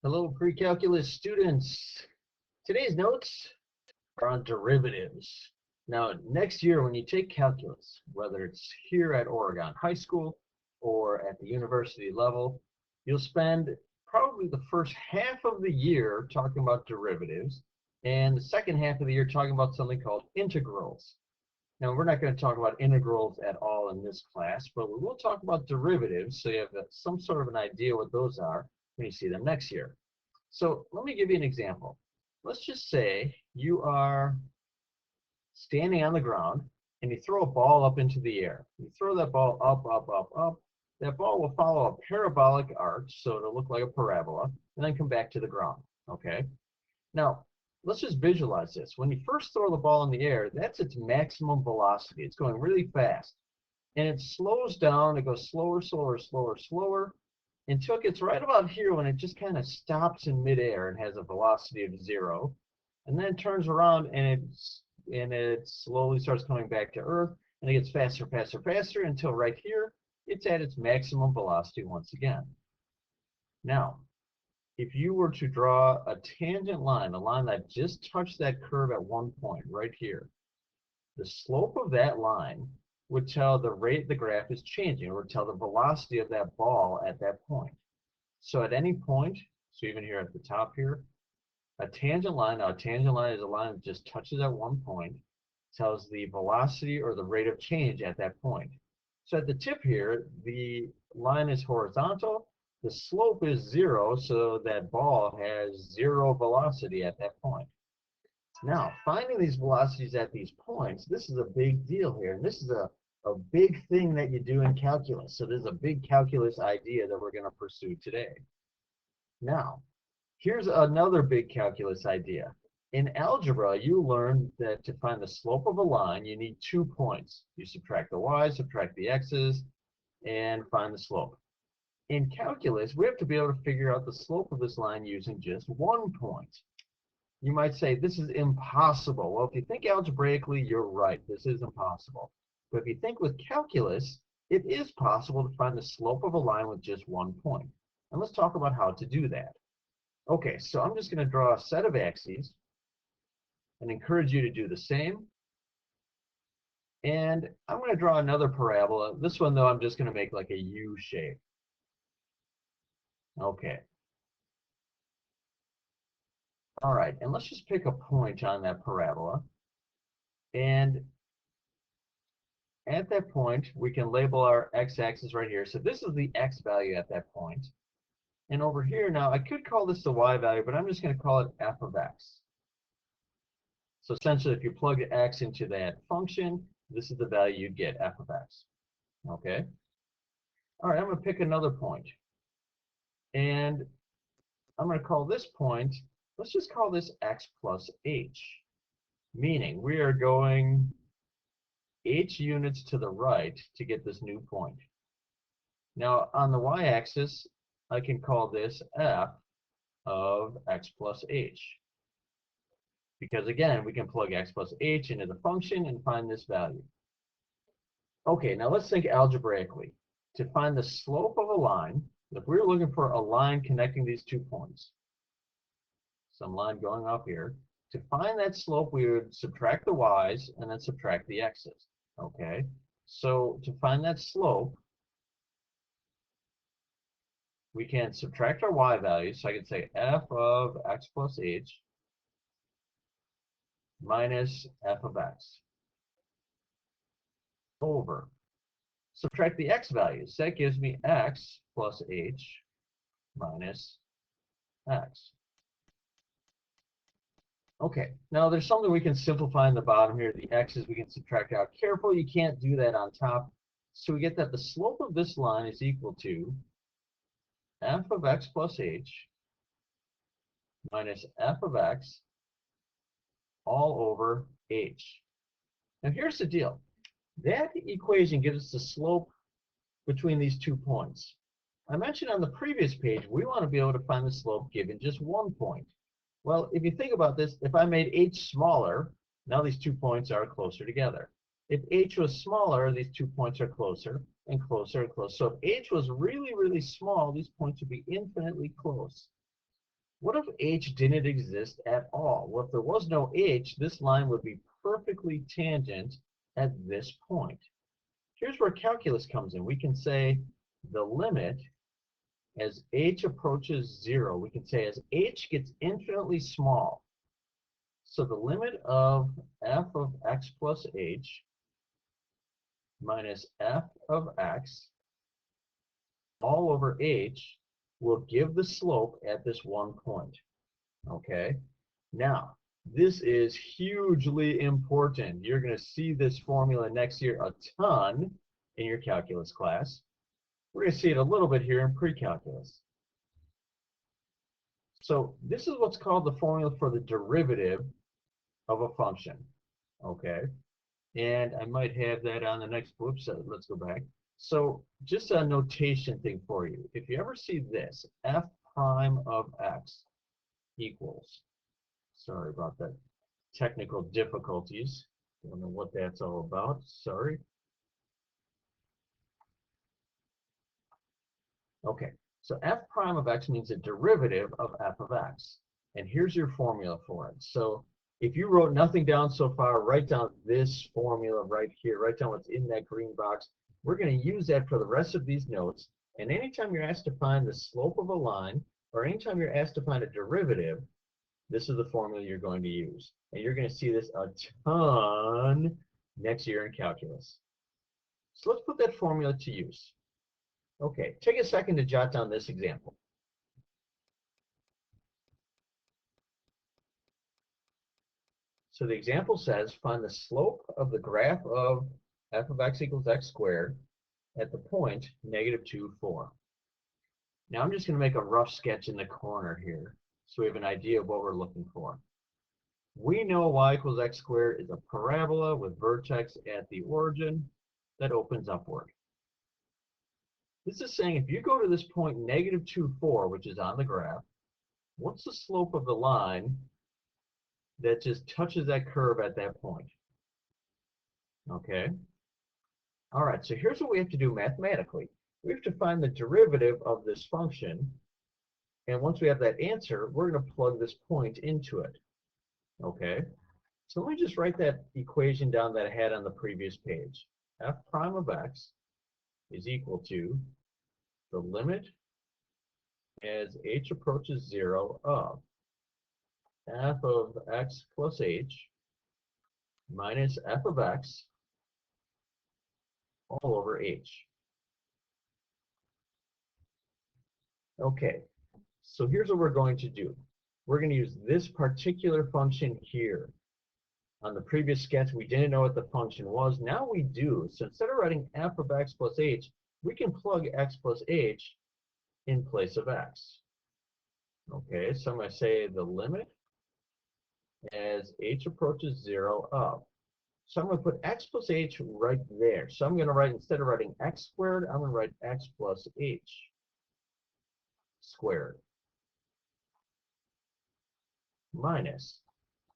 Hello, pre-calculus students. Today's notes are on derivatives. Now, next year when you take calculus, whether it's here at Oregon High School or at the university level, you'll spend probably the first half of the year talking about derivatives and the second half of the year talking about something called integrals. Now, we're not going to talk about integrals at all in this class, but we will talk about derivatives so you have some sort of an idea what those are when you see them next year. So let me give you an example. Let's just say you are standing on the ground and you throw a ball up into the air. You throw that ball up, up, up, up. That ball will follow a parabolic arch, so it'll look like a parabola, and then come back to the ground. Okay? Now, let's just visualize this. When you first throw the ball in the air, that's its maximum velocity. It's going really fast. And it slows down. It goes slower, slower, slower, slower, until it gets right about here when it just kind of stops in midair and has a velocity of 0, and then turns around and it slowly starts coming back to Earth, and it gets faster, faster, faster until right here it's at its maximum velocity once again. Now, if you were to draw a tangent line, a line that just touched that curve at one point right here, the slope of that line would tell the rate the graph is changing. It would tell the velocity of that ball at that point. So at any point, so even here at the top here, a tangent line is a line that just touches at one point, tells the velocity or the rate of change at that point. So at the tip here, the line is horizontal, the slope is 0, so that ball has 0 velocity at that point. Now, finding these velocities at these points, this is a big deal here, and this is a big thing that you do in calculus. So there's a big calculus idea that we're going to pursue today. Now, here's another big calculus idea. In algebra, you learned that to find the slope of a line, you need 2 points. You subtract the y's, subtract the x's, and find the slope. In calculus, we have to be able to figure out the slope of this line using just 1 point. You might say, this is impossible. Well, if you think algebraically, you're right. This is impossible. But if you think with calculus, it is possible to find the slope of a line with just 1 point. And let's talk about how to do that. Okay, so I'm just going to draw a set of axes and encourage you to do the same. And I'm going to draw another parabola. This one, though, I'm just going to make like a U shape. Okay. All right, and let's just pick a point on that parabola. And at that point, we can label our x-axis right here. So this is the x value at that point. And over here now, I could call this the y value, but I'm just going to call it f of x. So essentially, if you plug x into that function, this is the value you get, f of x. Okay? All right, I'm going to pick another point. And I'm going to call this point, let's just call this x plus h. Meaning, we are going h units to the right to get this new point. Now, on the y-axis, I can call this f of x plus h. Because again, we can plug x plus h into the function and find this value. Okay, now let's think algebraically. To find the slope of a line, if we were looking for a line connecting these 2 points, some line going up here, to find that slope, we would subtract the y's and then subtract the x's. Okay, so to find that slope, we can subtract our y values. So I can say f of x plus h minus f of x over. Subtract the x values. That gives me x plus h minus x. Okay, now there's something we can simplify in the bottom here. The x's we can subtract out. Careful, you can't do that on top. So we get that the slope of this line is equal to f of x plus h minus f of x all over h. Now here's the deal. That equation gives us the slope between these 2 points. I mentioned on the previous page, we want to be able to find the slope given just 1 point. Well, if you think about this, if I made h smaller, now these 2 points are closer together. If h was smaller, these 2 points are closer and closer and closer. So if h was really, really small, these points would be infinitely close. What if h didn't exist at all? Well, if there was no h, this line would be perfectly tangent at this point. Here's where calculus comes in. We can say the limit as h approaches 0, we can say as h gets infinitely small. So the limit of f of x plus h minus f of x all over h will give the slope at this one point. Okay? Now, this is hugely important. You're going to see this formula next year a ton in your calculus class. We're going to see it a little bit here in pre-calculus. So this is what's called the formula for the derivative of a function. Okay? And I might have that on the next, whoops, let's go back. So just a notation thing for you. If you ever see this, f prime of x equals, sorry about that, technical difficulties. I don't know what that's all about, sorry. Okay, so f prime of x means a derivative of f of x. And here's your formula for it. So if you wrote nothing down so far, write down this formula right here. Write down what's in that green box. We're going to use that for the rest of these notes. And anytime you're asked to find the slope of a line, or anytime you're asked to find a derivative, this is the formula you're going to use. And you're going to see this a ton next year in calculus. So let's put that formula to use. Okay, take a second to jot down this example. So the example says, find the slope of the graph of f of x equals x squared at the point -2, 4. Now I'm just going to make a rough sketch in the corner here so we have an idea of what we're looking for. We know y equals x squared is a parabola with vertex at the origin that opens upward. This is saying if you go to this point -2, 4, which is on the graph, what's the slope of the line that just touches that curve at that point? Okay. All right, so here's what we have to do mathematically. We have to find the derivative of this function. And once we have that answer, we're going to plug this point into it. Okay. So let me just write that equation down that I had on the previous page. F prime of x is equal to the limit as h approaches 0 of f of x plus h minus f of x all over h. Okay, so here's what we're going to do. We're going to use this particular function here. On the previous sketch, we didn't know what the function was. Now we do. So instead of writing f of x plus h, we can plug x plus h in place of x. Okay, so I'm going to say the limit as h approaches 0 of. So I'm going to put x plus h right there. So I'm going to write, instead of writing x squared, I'm going to write x plus h squared minus.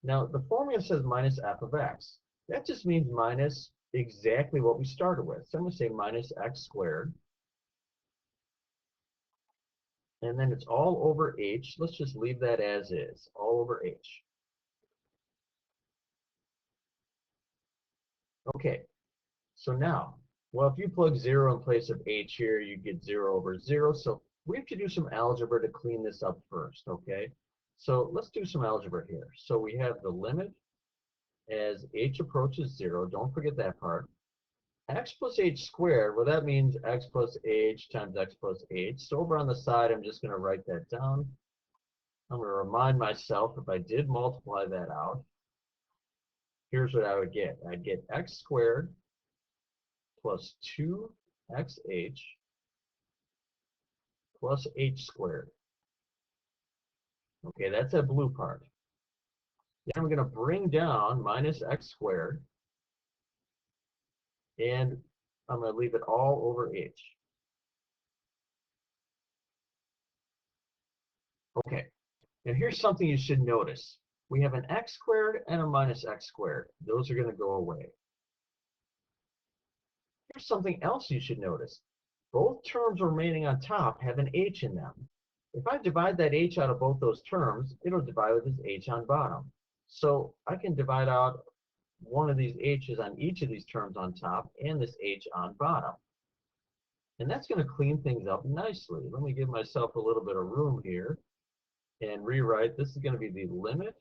Now, the formula says minus f of x. That just means minus exactly what we started with. So I'm going to say minus x squared. And then it's all over h. Let's just leave that as is, all over h. Okay, so now, well, if you plug 0 in place of h here, you get 0 over 0. So we have to do some algebra to clean this up first, okay? So let's do some algebra here. So we have the limit as h approaches 0. Don't forget that part. X plus h squared, well, that means x plus h times x plus h. So over on the side, I'm just going to write that down. I'm going to remind myself if I did multiply that out, here's what I would get. I'd get x squared plus 2xh plus h squared. Okay, that's that blue part. Then I'm going to bring down minus x squared, and I'm going to leave it all over h. Okay, and here's something you should notice. We have an x squared and a minus x squared. Those are going to go away. Here's something else you should notice. Both terms remaining on top have an h in them. If I divide that h out of both those terms, it'll divide with this h on bottom. So I can divide out one of these h's on each of these terms on top and this h on bottom. And that's going to clean things up nicely. Let me give myself a little bit of room here and rewrite. This is going to be the limit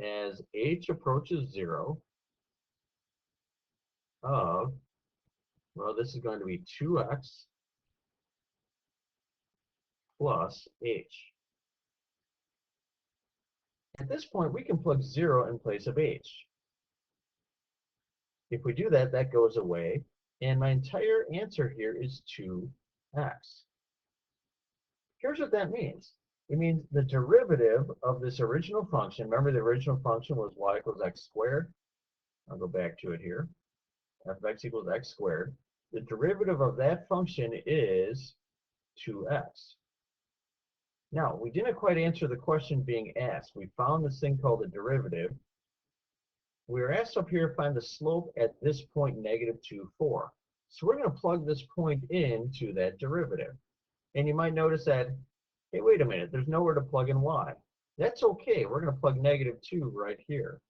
as h approaches 0 of, well, this is going to be 2x plus h. At this point, we can plug 0 in place of h. If we do that, that goes away, and my entire answer here is 2x. Here's what that means. It means the derivative of this original function, remember the original function was y equals x squared. I'll go back to it here. F of x equals x squared. The derivative of that function is 2x. Now, we didn't quite answer the question being asked. We found this thing called a derivative. We were asked up here to find the slope at this point, -2, 4. So we're going to plug this point into that derivative. And you might notice that, hey, wait a minute, there's nowhere to plug in y. That's okay. We're going to plug -2 right here.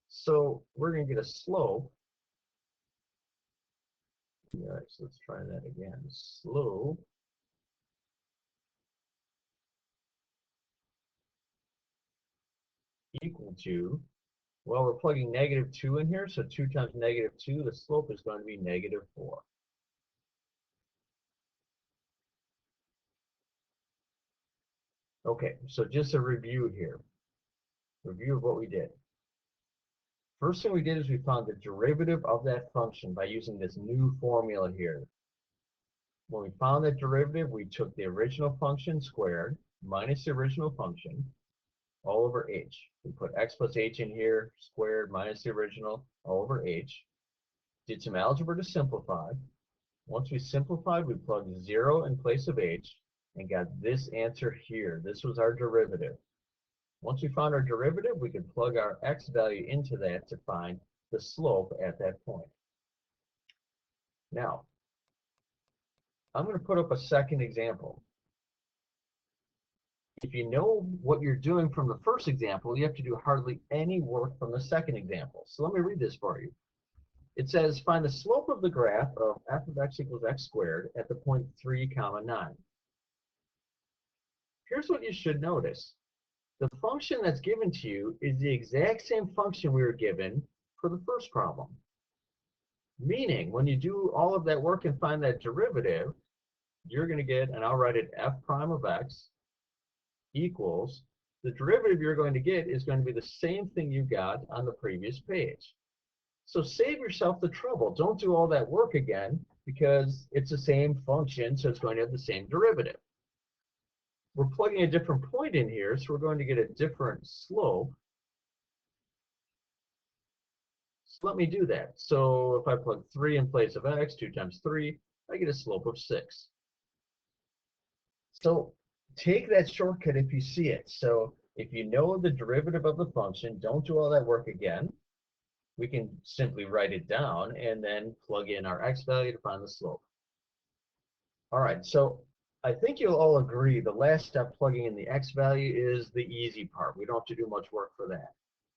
So we're going to get a slope. All right, so let's try that again. Slope equal to, well, we're plugging -2 in here, so 2 times -2, the slope is going to be -4. Okay, so just a review here. Review of what we did. First thing we did is we found the derivative of that function by using this new formula here. When we found that derivative, we took the original function squared minus the original function all over h. We put x plus h in here, squared minus the original all over h. Did some algebra to simplify. Once we simplified, we plugged 0 in place of h and got this answer here. This was our derivative. Once we found our derivative, we could plug our x value into that to find the slope at that point. Now, I'm going to put up a second example. If you know what you're doing from the first example, you have to do hardly any work from the second example. So let me read this for you. It says, find the slope of the graph of f of x equals x squared at the point 3, 9. Here's what you should notice. The function that's given to you is the exact same function we were given for the first problem. Meaning, when you do all of that work and find that derivative, you're going to get, and I'll write it f prime of x equals, the derivative you're going to get is going to be the same thing you got on the previous page. So save yourself the trouble. Don't do all that work again because it's the same function, so it's going to have the same derivative. We're plugging a different point in here, so we're going to get a different slope. So let me do that. So if I plug 3 in place of x, 2 times 3, I get a slope of 6. So take that shortcut if you see it. So if you know the derivative of the function, don't do all that work again. We can simply write it down and then plug in our x value to find the slope. All right, so I think you'll all agree the last step, plugging in the x value, is the easy part. We don't have to do much work for that.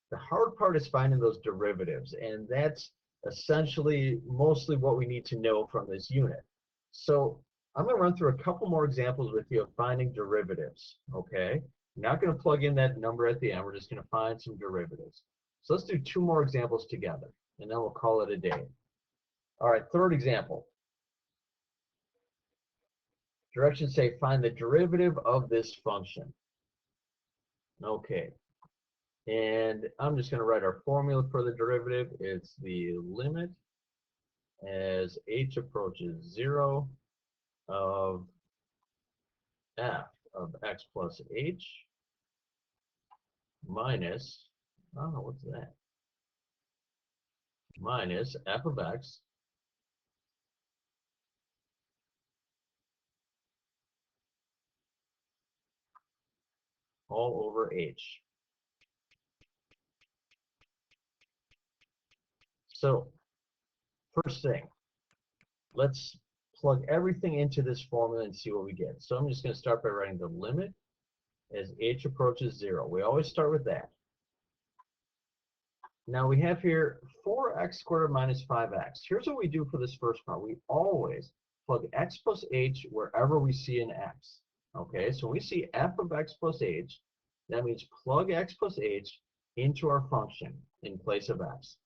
The hard part is finding those derivatives, and that's essentially mostly what we need to know from this unit. So I'm going to run through a couple more examples with you of finding derivatives, okay? I'm not going to plug in that number at the end. We're just going to find some derivatives. So let's do 2 more examples together, and then we'll call it a day. All right, third example. Directions say find the derivative of this function. Okay. And I'm just going to write our formula for the derivative. It's the limit as h approaches 0 of f of x plus h minus, oh, what's that? Minus f of x all over h. So first thing, let's plug everything into this formula and see what we get. So I'm just going to start by writing the limit as h approaches 0. We always start with that. Now we have here 4x squared minus 5x. Here's what we do for this first part. We always plug x plus h wherever we see an x. Okay, so when we see f of x plus h, that means plug x plus h into our function in place of x.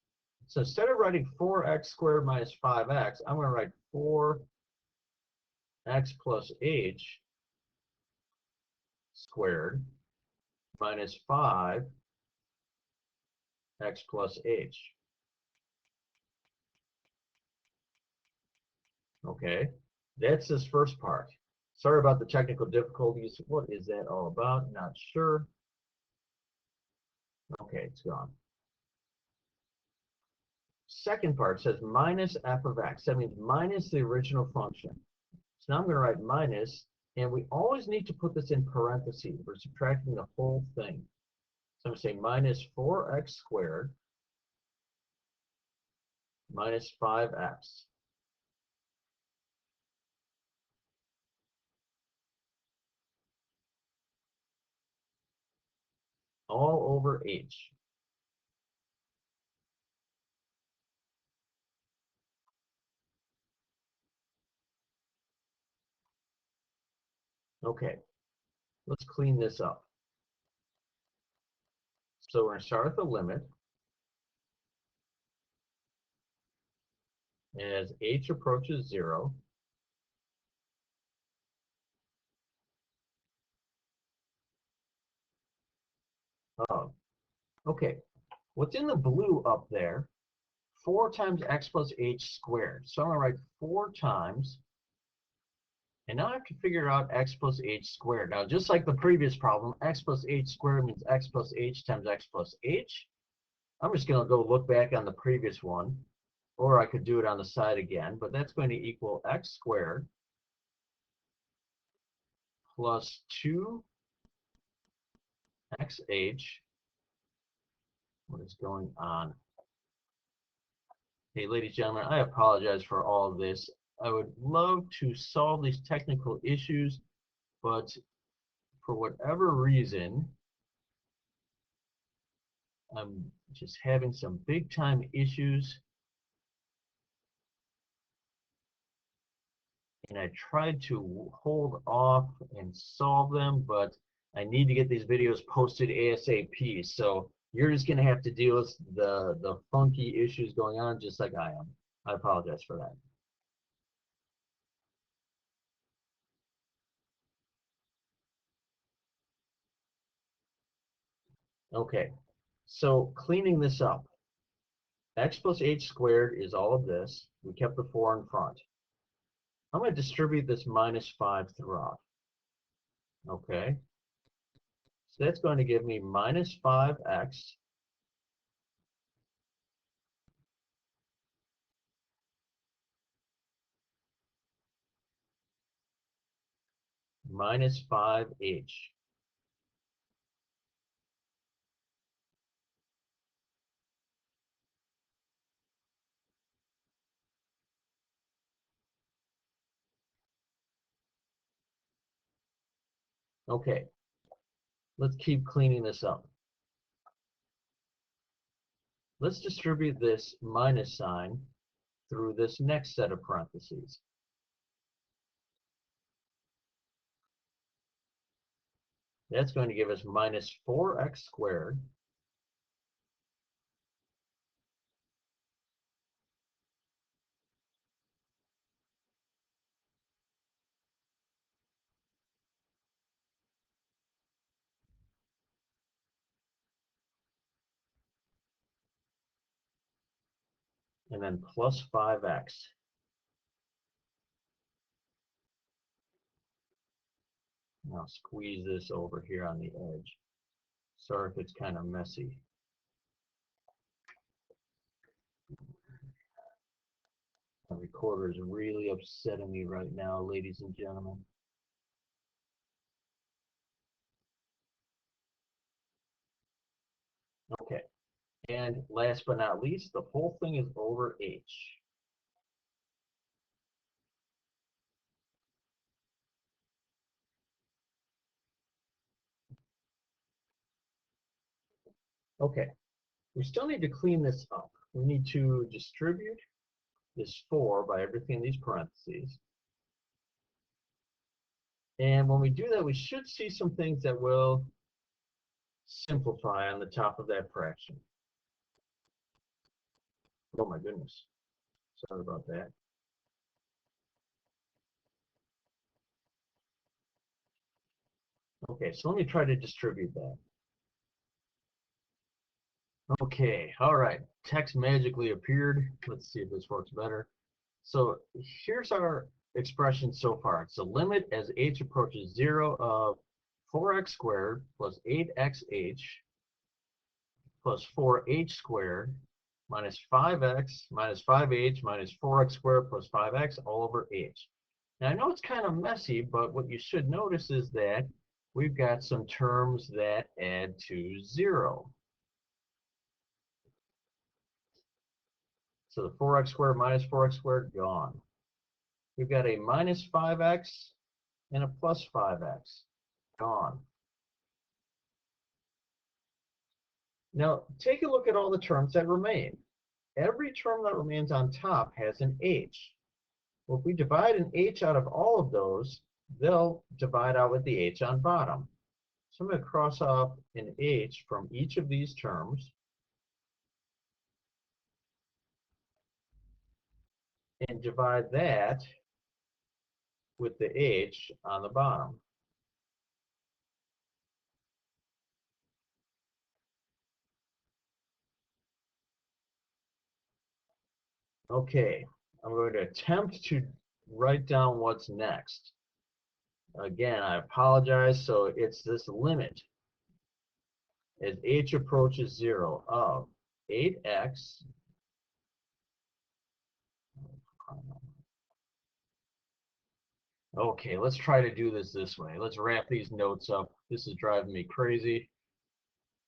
So instead of writing 4x squared minus 5x, I'm going to write 4x plus h squared minus 5x plus h. Okay, that's this first part. Sorry about the technical difficulties. What is that all about? Not sure. Okay, it's gone. Second part says minus f of x. That means minus the original function. So now I'm going to write minus, and we always need to put this in parentheses. We're subtracting the whole thing. So I'm going to say minus 4x squared minus 5x. All over h. Okay, let's clean this up. So we're going to start with the limit as h approaches 0. Oh, okay. What's in the blue up there? 4 times x plus h squared. So I'm going to write 4 times, and now I have to figure out x plus h squared. Now, just like the previous problem, x plus h squared means x plus h times x plus h. I'm just going to go look back on the previous one, or I could do it on the side again, but that's going to equal x squared plus 2xh. What is going on? Hey, ladies and gentlemen, I apologize for all of this. I would love to solve these technical issues, but for whatever reason, I'm just having some big time issues. And I tried to hold off and solve them, but I need to get these videos posted ASAP. So you're just gonna have to deal with the funky issues going on just like I am. I apologize for that. Okay, so cleaning this up. X plus h squared is all of this. We kept the 4 in front. I'm going to distribute this minus 5 throughout. Okay, so that's going to give me minus 5x minus 5h. Okay, let's keep cleaning this up. Let's distribute this minus sign through this next set of parentheses. That's going to give us minus 4x squared and then plus 5x. Now squeeze this over here on the edge. Sorry if it's kind of messy. The recorder is really upsetting me right now, ladies and gentlemen. Okay, and last but not least, the whole thing is over h. Okay, we still need to clean this up. We need to distribute this 4 by everything in these parentheses. And when we do that, we should see some things that will simplify on the top of that fraction. Oh my goodness. Sorry about that. Okay, so let me try to distribute that. Okay, all right. Text magically appeared. Let's see if this works better. So here's our expression so far. It's the limit as h approaches 0 of 4x squared plus 8xh plus 4h squared minus 5x minus 5h minus 4x squared plus 5x all over h. Now I know it's kind of messy, but what you should notice is that we've got some terms that add to 0. So the 4x squared minus 4x squared, gone. We've got a minus 5x and a plus 5x, gone. Now, take a look at all the terms that remain. Every term that remains on top has an h. Well, if we divide an h out of all of those, they'll divide out with the h on bottom. So I'm going to cross off an h from each of these terms. And divide that with the h on the bottom. Okay, I'm going to attempt to write down what's next. Again, I apologize. So it's this limit as h approaches 0 of 8x Okay, let's try to do this way. Let's wrap these notes up. This is driving me crazy.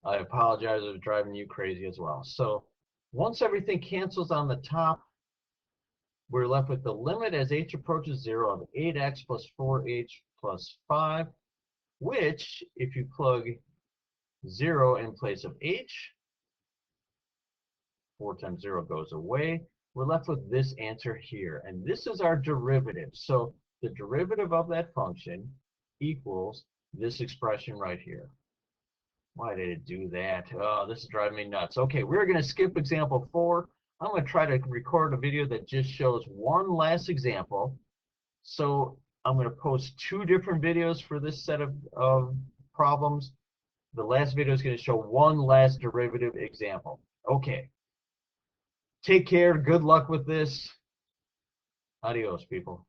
I apologize if it's driving you crazy as well. So once everything cancels on the top, we're left with the limit as h approaches 0 of 8x plus 4h plus 5, which, if you plug 0 in place of h, 4 times 0 goes away. We're left with this answer here. And this is our derivative. So the derivative of that function equals this expression right here. Why did it do that? Oh, this is driving me nuts. Okay, we're going to skip example 4. I'm going to try to record a video that just shows one last example. So I'm going to post 2 different videos for this set of problems. The last video is going to show one last derivative example. Okay. Take care. Good luck with this. Adios, people.